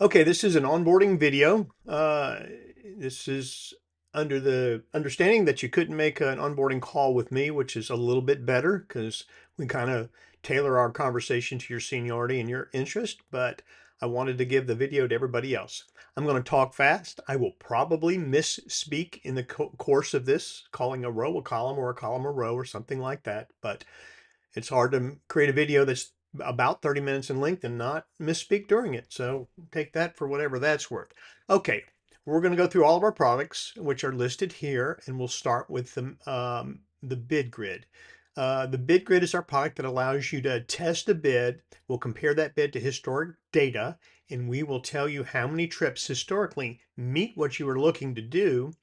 Okay, this is an onboarding video. This is under the understanding that you couldn't make an onboarding call with me, which is a little bit better because we kind of tailor our conversation to your seniority and your interest, but I wanted to give the video to everybody else. I'm going to talk fast. I will probably misspeak in the course of this, calling a row a column or a column a row or something like that, but it's hard to create a video that's about 30 minutes in length and not misspeak during it. So take that for whatever that's worth. Okay, we're going to go through all of our products, which are listed here, and we'll start with the bid grid. The bid grid is our product that allows you to test a bid. We'll compare that bid to historic data, and we will tell you how many trips historically meet what you were looking to do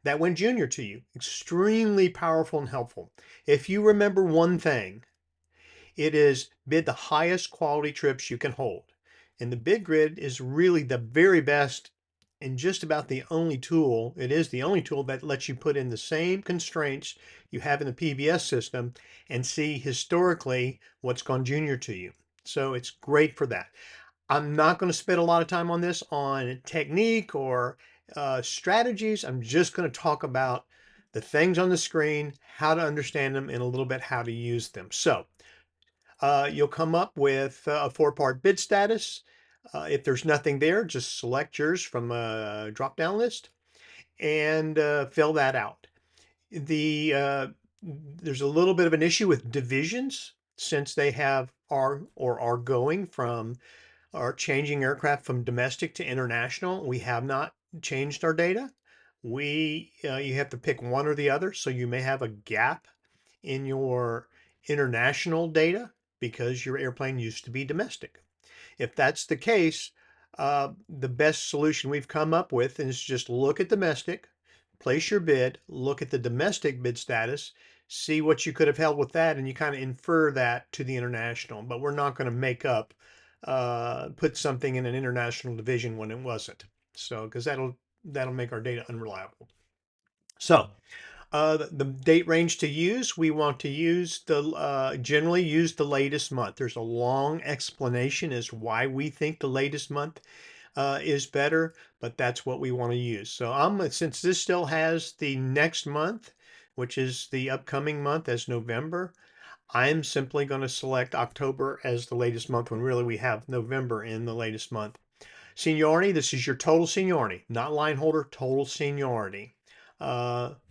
that went junior to you. Extremely powerful and helpful. If you remember one thing, it is bid the highest quality trips you can hold. And the bid grid is really the very best and just about the only tool. It is the only tool that lets you put in the same constraints you have in the PBS system and see historically what's gone junior to you. So it's great for that. I'm not going to spend a lot of time on this on technique or strategies. I'm just going to talk about the things on the screen, how to understand them, and a little bit how to use them. So you'll come up with a four-part bid status. If there's nothing there, just select yours from a drop-down list and fill that out. There's a little bit of an issue with divisions since they are going from are changing aircraft from domestic to international. We have not changed our data. You have to pick one or the other, so you may have a gap in your international data because your airplane used to be domestic. If that's the case, the best solution we've come up with is just look at domestic, place your bid, look at the domestic bid status, see what you could have held with that, and you kind of infer that to the international. But we're not going to make up, put something in an international division when it wasn't. So, because that'll make our data unreliable. So, the date range to use, we want to use generally use the latest month. There's a long explanation as to why we think the latest month is better, but that's what we want to use. So since this still has the next month, which is the upcoming month as November, I'm simply going to select October as the latest month when really we have November in the latest month. Seniority, this is your total seniority, not line holder, total seniority.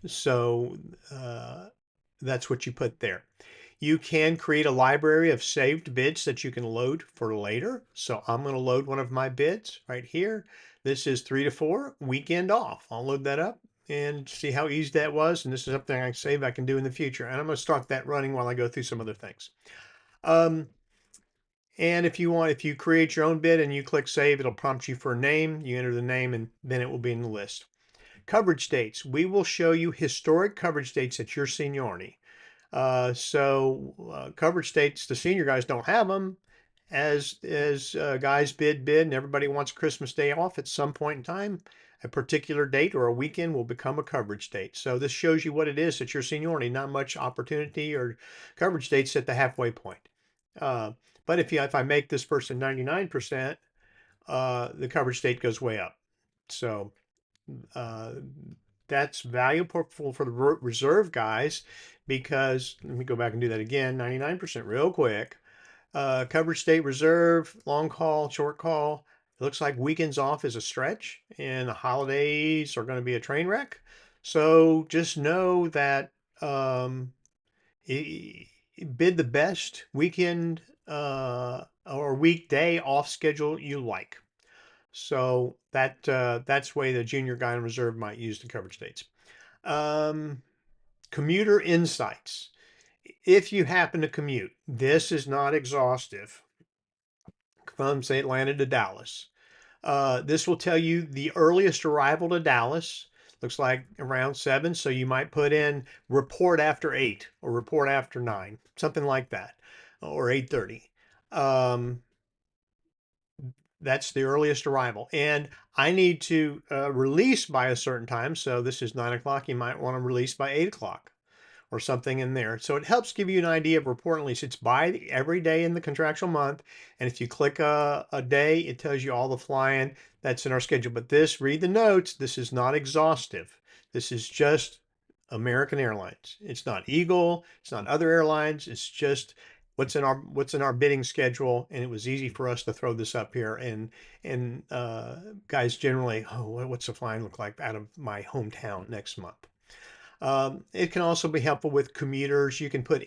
So that's what you put there. You can create a library of saved bids that you can load for later. So I'm going to load one of my bids right here. This is 3 to 4 weekend off. I'll load that up and see how easy that was. And this is something I save I can do in the future. And I'm going to start that running while I go through some other things. Um, and if you create your own bid and you click save, it'll prompt you for a name. You enter the name and then it will be in the list. Coverage dates. We will show you historic coverage dates at your seniority. Coverage dates, the senior guys don't have them. As guys bid, and everybody wants Christmas Day off at some point in time, a particular date or a weekend will become a coverage date. So this shows you what it is at your seniority. Not much opportunity or coverage dates at the halfway point. Uh, but if I make this person 99%, the coverage date goes way up. So uh, that's valuable for the reserve guys because let me go back and do that again 99% real quick. Coverage state reserve, long call, short call. It looks like weekends off is a stretch and the holidays are going to be a train wreck. So just know that bid the best weekend or weekday off schedule you like. So that's the way the junior guy in reserve might use the coverage dates. Um, Commuter insights. If you happen to commute, this is not exhaustive from say Atlanta to Dallas. This will tell you the earliest arrival to Dallas. Looks like around 7, so you might put in report after 8 or report after 9, something like that, or 8:30. Um, That's the earliest arrival. And I need to release by a certain time. So this is 9 o'clock. You might want to release by 8 o'clock or something in there. So it helps give you an idea of report and lease. It's by every day in the contractual month. And if you click a day, it tells you all the flying that's in our schedule. But this, read the notes. This is not exhaustive. This is just American Airlines. It's not Eagle. It's not other airlines. It's just what's in our bidding schedule. And it was easy for us to throw this up here. And guys generally, oh, what's the flying look like out of my hometown next month? It can also be helpful with commuters. You can put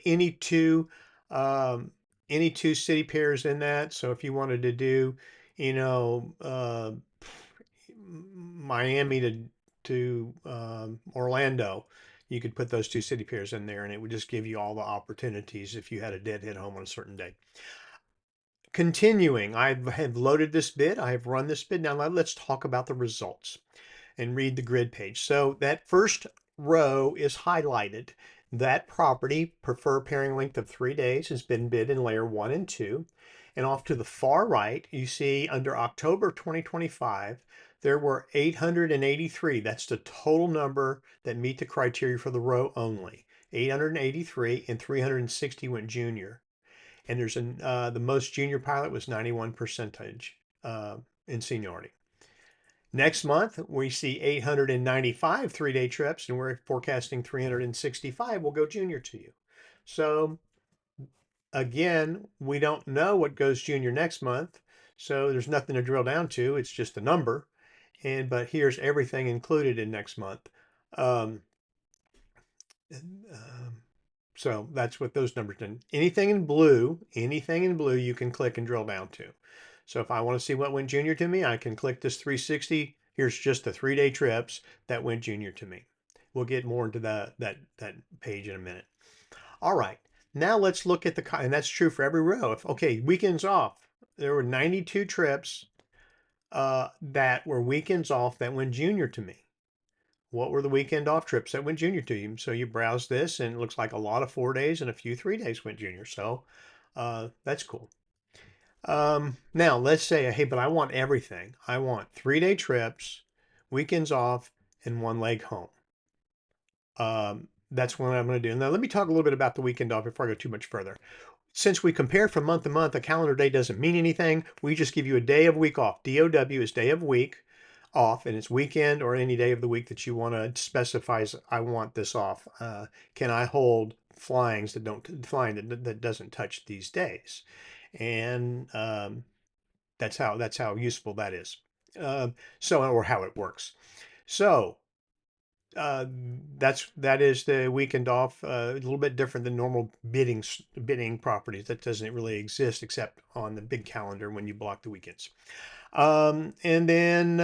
um, any two city pairs in that. So if you wanted to do, you know, Miami to Orlando, you could put those two city pairs in there, and it would just give you all the opportunities if you had a deadhead home on a certain day. Continuing, I have loaded this bid. I have run this bid. Now let's talk about the results and read the grid page. So that first row is highlighted. That property, preferred pairing length of 3 days, has been bid in layer 1 and 2. And off to the far right, you see under October 2025, there were 883. That's the total number that meet the criteria for the row only. 883 and 360 went junior. And the most junior pilot was 91 percentage in seniority. Next month, we see 895 3-day trips, and we're forecasting 365 will go junior to you. So again, we don't know what goes junior next month, so there's nothing to drill down to. It's just a number. But here's everything included in next month. Um, um, so that's what those numbers did. Anything in blue, you can click and drill down to. So if I want to see what went junior to me, I can click this 360. Here's just the 3-day trips that went junior to me. We'll get more into that page in a minute. All right, now let's look at and that's true for every row. Okay, weekends off. There were 92 trips that were weekends off that went junior to me. What were the weekend off trips that went junior to you? So you browse this, and it looks like a lot of 4 days and a few 3 days went junior. So that's cool. Now let's say, hey, but I want everything. I want 3-day trips, weekends off, and 1 leg home. That's what I'm going to do. Now let me talk a little bit about the weekend off before I go too much further. Since we compare from month to month, a calendar day doesn't mean anything. We just give you a day of week off. DOW is day of week off, and it's weekend or any day of the week that you want to specify as I want this off. Can I hold flying that doesn't touch these days? And that's how useful that is. Or how it works. So uh, that is the weekend off. A little bit different than normal bidding properties. That doesn't really exist except on the big calendar when you block the weekends. And then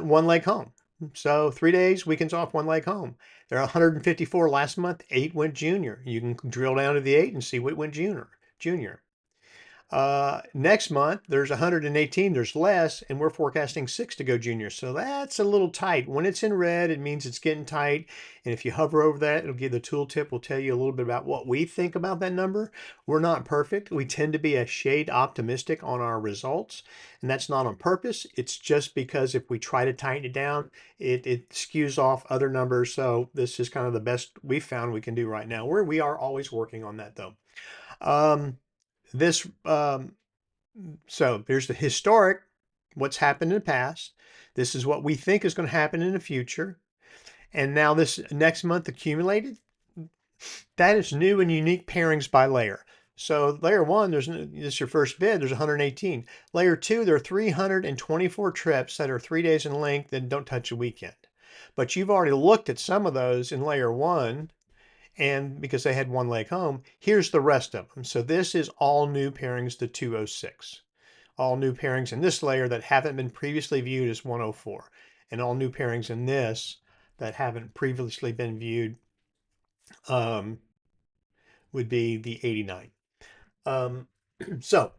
1 leg home. So 3 days, weekends off, 1 leg home. There are 154 last month. 8 went junior. You can drill down to the 8 and see what went junior. Next month, there's 118, there's less, and we're forecasting 6 to go junior. So that's a little tight. When it's in red, it means it's getting tight. And if you hover over that, it'll give the tooltip, will tell you a little bit about what we think about that number. We're not perfect. We tend to be a shade optimistic on our results. And that's not on purpose. It's just because if we try to tighten it down, it skews off other numbers. So this is kind of the best we found we can do right now. We are always working on that though. This So there's the historic, what's happened in the past. This is what we think is going to happen in the future. And now this next month accumulated, that is new and unique pairings by layer. So layer 1, this is your first bid, there's 118. Layer 2, there are 324 trips that are 3 days in length and don't touch a weekend. But you've already looked at some of those in layer 1, and because they had 1 leg home, here's the rest of them. So this is all new pairings to 206. All new pairings in this layer that haven't been previously viewed as 104. And all new pairings in this that haven't previously been viewed um, would be the 89. So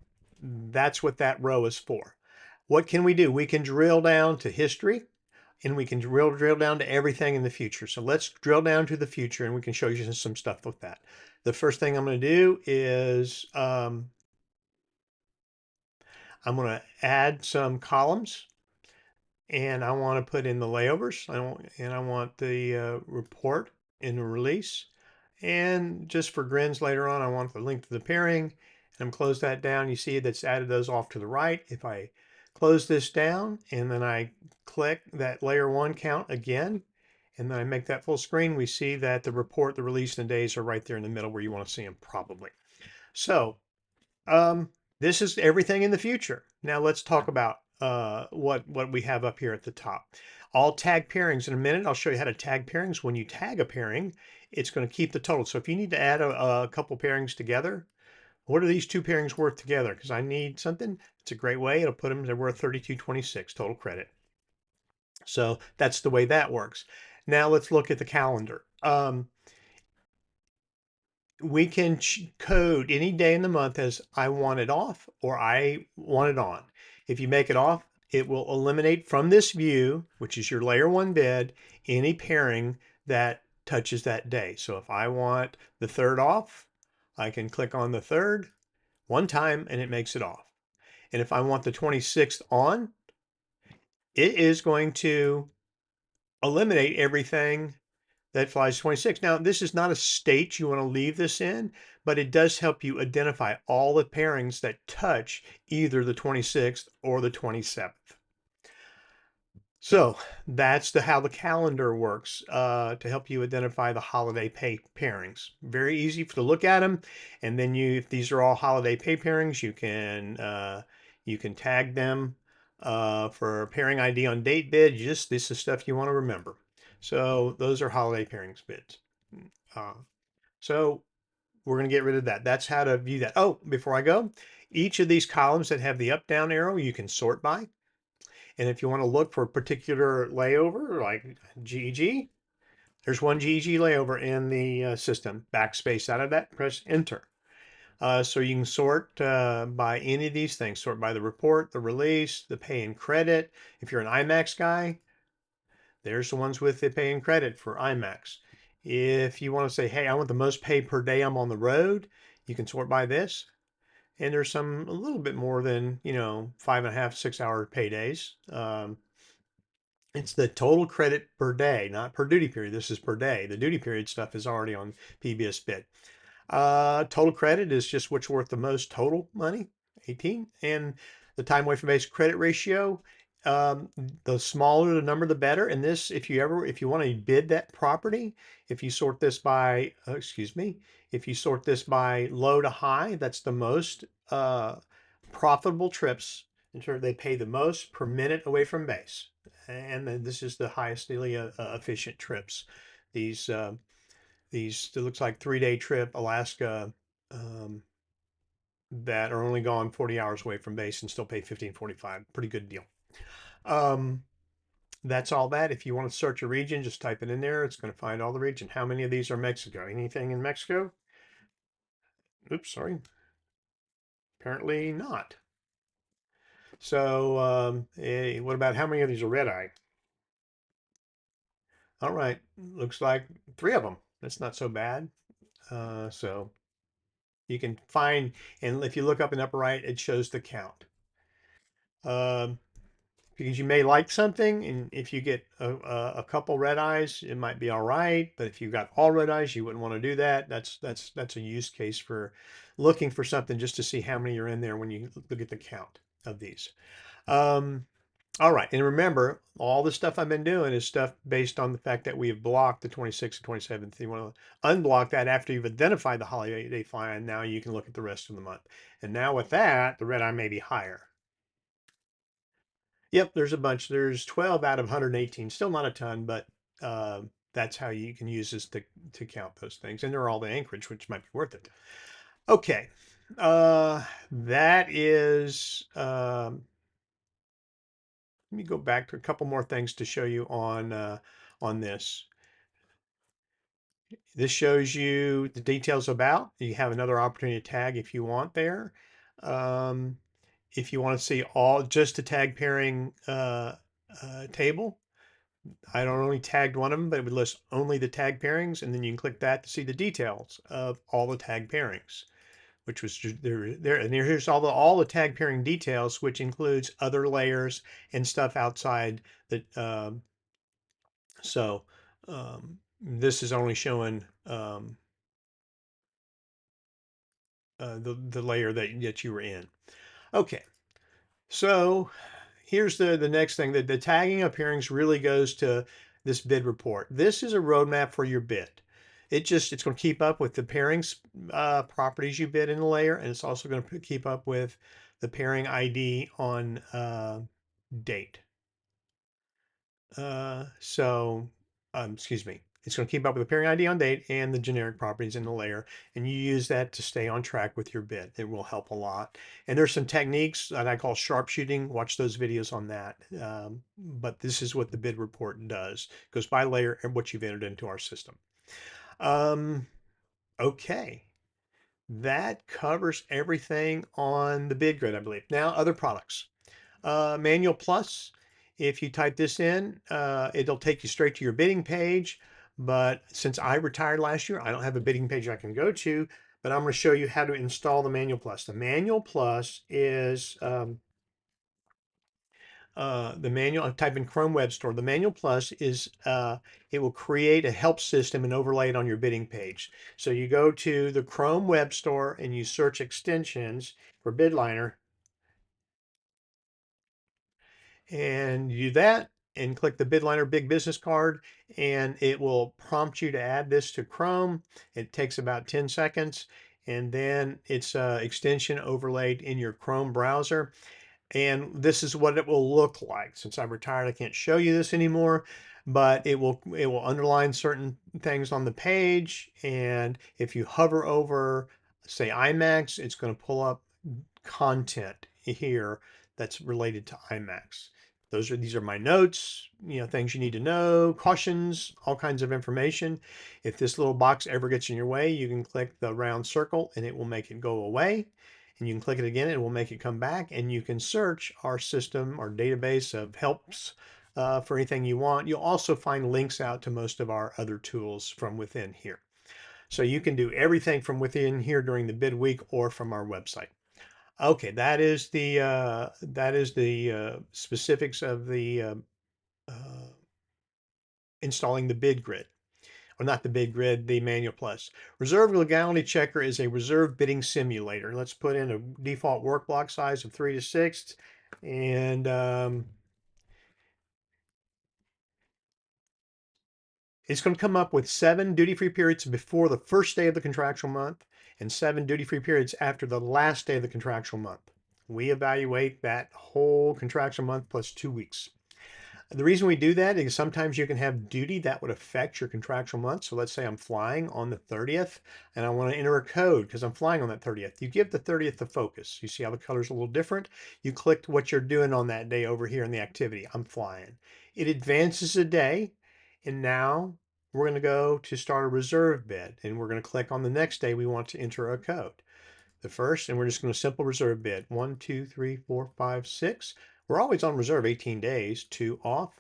that's what that row is for. What can we do? We can drill down to history, and we can drill down to everything in the future. So let's drill down to the future, and we can show you some stuff with that. The first thing I'm going to do is I'm going to add some columns, and I want to put in the layovers. I want the report in the release, And just for grins later on, I want the link to the pairing. And I'm close that down. You see that's added those off to the right. If I close this down and then I click that layer one count again, and then I make that full screen, we see that the report, the release, and the days are right there in the middle where you want to see them probably. So this is everything in the future. Now let's talk about what we have up here at the top. All tag pairings in a minute. I'll show you how to tag pairings. When you tag a pairing, it's going to keep the total. So if you need to add a couple pairings together, what are these two pairings worth together? Because I need something. It's a great way. It'll put them, they're worth 32.26 total credit. So that's the way that works. Now let's look at the calendar. We can code any day in the month as I want it off or I want it on. If you make it off, it will eliminate from this view, which is your layer one bid, any pairing that touches that day. So if I want the 3rd off, I can click on the 3rd one time and it makes it off. And if I want the 26th on, it is going to eliminate everything that flies 26. Now, this is not a state you want to leave this in, but it does help you identify all the pairings that touch either the 26th or the 27th. So that's how the calendar works to help you identify the holiday pay pairings. Very easy to look at them, and then if these are all holiday pay pairings, you can tag them for pairing ID on date bid. This is stuff you want to remember. So those are holiday pairings bids. Uh, so we're going to get rid of that. That's how to view that. Oh, before I go, each of these columns that have the up down arrow, you can sort by. And if you want to look for a particular layover like GEG, there's one GEG layover in the system. Backspace out of that, press enter. So you can sort by any of these things. Sort by the report, the release, the pay and credit. If you're an IMAX guy, there's the ones with the pay and credit for IMAX. If you want to say, hey, I want the most pay per day I'm on the road, you can sort by this. And there's some a little bit more than, 5.5, 6 hour paydays. It's the total credit per day, not per duty period. This is per day. The duty period stuff is already on PBS bid. Total credit is just which worth the most total money, 18. And the time away from base credit ratio, the smaller the number, the better. And this, if you want to bid that property, if you sort this by, if you sort this by low to high, that's the most profitable trips. In terms, they pay the most per minute away from base. And then this is the highest efficient trips. These it looks like 3-day trip Alaska that are only gone 40 hours away from base and still pay 15.45. Pretty good deal. That's all that. If you want to search a region, just type it in there. It's going to find all the region. How many of these are Mexico? Anything in Mexico? Oops, sorry. Apparently not. So what about how many of these are red eye? All right, looks like 3 of them. That's not so bad. So you can find, and if you look up in the upper right, it shows the count. Because you may like something, and if you get a couple red eyes, it might be all right. But if you got all red eyes, you wouldn't want to do that. That's a use case for looking for something just to see how many are in there when you look at the count of these. All right, and remember, all the stuff I've been doing is stuff based on the fact that we have blocked the 26th and 27th. You want to unblock that after you've identified the holiday fly, now you can look at the rest of the month. And now with that, the red eye may be higher. Yep, there's a bunch. There's 12 out of 118. Still not a ton, but that's how you can use this to count those things. And they're all the Anchorage, which might be worth it. Okay, that is. Let me go back to a couple more things to show you on this. This shows you the details about. You have another opportunity to tag if you want there. If you want to see just the tag pairing table, I don't only tagged one of them, but it would list only the tag pairings, and then you can click that to see the details of all the tag pairings, which was there. And here's all the tag pairing details, which includes other layers and stuff outside that. So this is only showing the layer that you were in. Okay, so here's the next thing. The tagging of pairings really goes to this bid report. This is a roadmap for your bid. It's going to keep up with the pairings properties you bid in the layer, and it's also going to keep up with the pairing ID on date. So, excuse me. It's going to keep up with the pairing ID on date and the generic properties in the layer, and you use that to stay on track with your bid. It will help a lot. And there's some techniques that I call sharpshooting. Watch those videos on that. But this is what the bid report does. It goes by layer and what you've entered into our system. Um, okay. That covers everything on the bid grid, I believe. Now, other products. Manual Plus, if you type this in, it'll take you straight to your bidding page. But since I retired last year, I don't have a bidding page I can go to, but I'm going to show you how to install the Manual Plus. The Manual Plus is the manual. I type in Chrome Web Store. The Manual Plus is it will create a help system and overlay it on your bidding page. So you go to the Chrome Web Store and you search extensions for BidLiner, and you do that and click the BidLiner Big Business Card, and it will prompt you to add this to Chrome. It takes about 10 seconds, and then it's extension overlaid in your Chrome browser. And this is what it will look like. Since I'm retired, I can't show you this anymore, but it will underline certain things on the page. And if you hover over, say, IMAX, it's going to pull up content here that's related to IMAX. These are my notes, things you need to know, cautions, all kinds of information. If this little box ever gets in your way, you can click the round circle and it will make it go away. And you can click it again, and it will make it come back. And you can search our system, our database of helps for anything you want. You'll also find links out to most of our other tools from within here. So you can do everything from within here during the bid week or from our website. Okay, that is the specifics of the uh, installing the bid grid, or not the bid grid, the Manual Plus. Reserve Legality Checker is a reserve bidding simulator. Let's put in a default work block size of 3 to 6, and it's going to come up with 7 duty-free periods before the first day of the contractual month and 7 duty-free periods after the last day of the contractual month. We evaluate that whole contractual month plus 2 weeks. The reason we do that is sometimes you can have duty that would affect your contractual month. So let's say I'm flying on the 30th and I want to enter a code because I'm flying on that 30th. You give the 30th the focus. You see how the color's a little different? You clicked what you're doing on that day over here in the activity. I'm flying. It advances a day, and now we're going to go to start a reserve bid, and we're going to click on the next day we want to enter a code. The first, and we're just going to simple reserve bid. 1, 2, 3, 4, 5, 6. We're always on reserve 18 days. 2 off.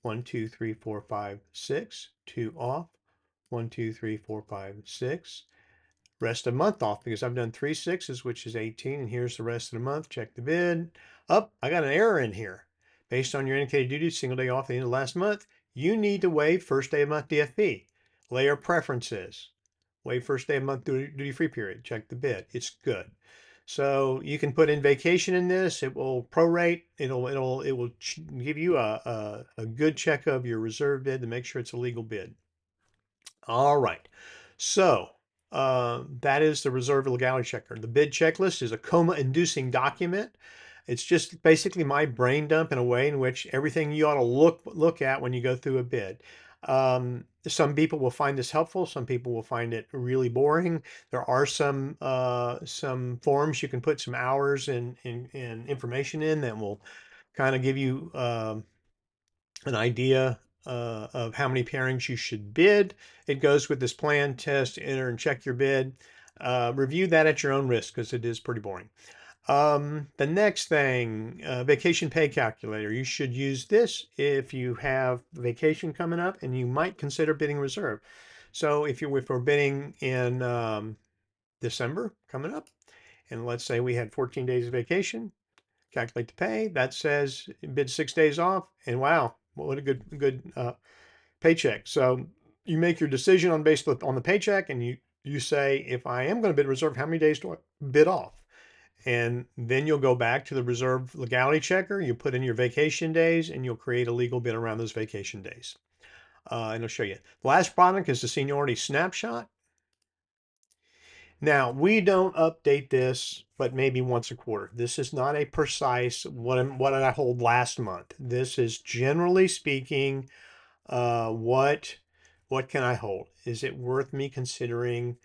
1, 2, 3, 4, 5, 6. 2 off. 1, 2, 3, 4, 5, 6. Rest of month off because I've done 3 sixes, which is 18. And here's the rest of the month. Check the bid. Up, I got an error in here. Based on your indicated duty, single day off at the end of last month, you need to waive first day of month DFP. Layer preferences. Waive first day of month duty-free period. Check the bid. It's good. So you can put in vacation in this. It will prorate. It will give you a good check of your reserve bid to make sure it's a legal bid. All right. So that is the reserve legality checker. The bid checklist is a coma-inducing document. It's just basically my brain dump in a way in which everything you ought to look at when you go through a bid. Some people will find this helpful. Some people will find it really boring. There are some forms you can put some hours and information in that will kind of give you an idea of how many pairings you should bid. It goes with this plan, test, enter, and check your bid. Review that at your own risk because it is pretty boring. The next thing, vacation pay calculator. You should use this if you have vacation coming up and you might consider bidding reserve. So if we're bidding in December coming up, and let's say we had 14 days of vacation, calculate the pay. That says bid 6 days off, and wow, what a good paycheck. So you make your decision based on the paycheck, and you you say, if I am going to bid reserve, how many days do I bid off? And then you'll go back to the reserve legality checker. You put in your vacation days and you'll create a legal bid around those vacation days. And I'll show you. The last product is the seniority snapshot. Now, we don't update this, but maybe once a quarter. This is not a precise what did I hold last month. This is generally speaking, what can I hold? Is it worth me considering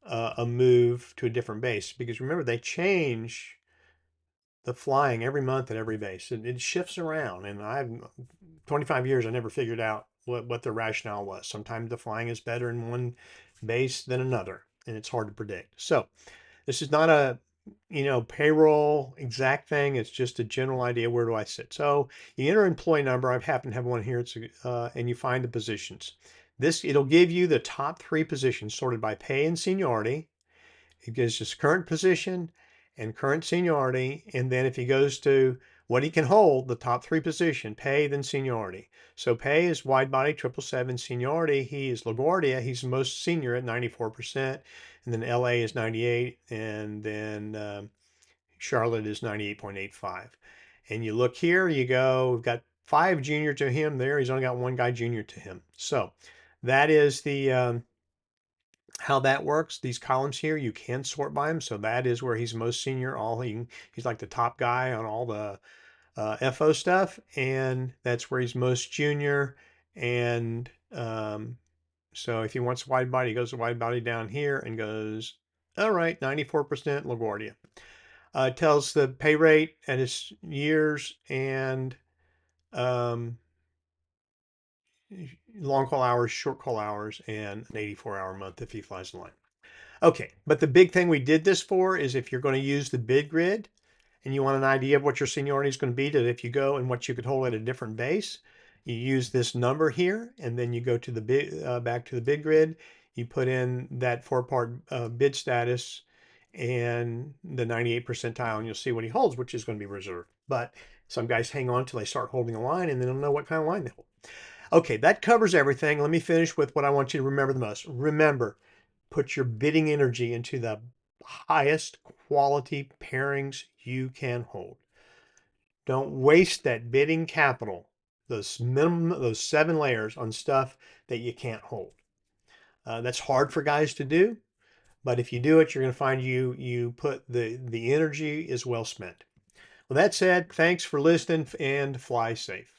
a move to a different base? Because remember, they change the flying every month at every base. It shifts around, and I've 25 years. I never figured out what the rationale was. Sometimes the flying is better in one base than another, and it's hard to predict. So this is not a payroll exact thing. It's just a general idea. Where do I sit? So you enter employee number. I happen to have one here. And you find the positions. It'll give you the top 3 positions sorted by pay and seniority. It gives his current position and current seniority. And then if he goes to what he can hold, the top 3 position, pay, then seniority. So pay is wide body 777. Seniority, he is LaGuardia. He's most senior at 94%. And then LA is 98. And then Charlotte is 98.85. And you look here, you go, we've got 5 junior to him there. He's only got 1 guy junior to him. So that is the how that works. These columns here, you can sort by him. So that is where he's most senior. He's like the top guy on all the FO stuff. And that's where he's most junior. And so if he wants wide body, he goes to wide body down here and goes, all right, 94% LaGuardia. It tells the pay rate at his years and um, long call hours, short call hours, and an 84-hour month if he flies the line. Okay, but the big thing we did this for is if you're going to use the bid grid and you want an idea of what your seniority is going to be to if you go and what you could hold at a different base, you use this number here and then you go to the back to the bid grid. You put in that 4-part bid status and the 98th percentile, and you'll see what he holds, which is going to be reserved. But some guys hang on till they start holding a line and they don't know what kind of line they hold. Okay, that covers everything. Let me finish with what I want you to remember the most. Remember, put your bidding energy into the highest quality pairings you can hold. Don't waste that bidding capital, those 7 layers on stuff that you can't hold. That's hard for guys to do, but if you do it, you're going to find you put the energy is well spent. With that said, thanks for listening and fly safe.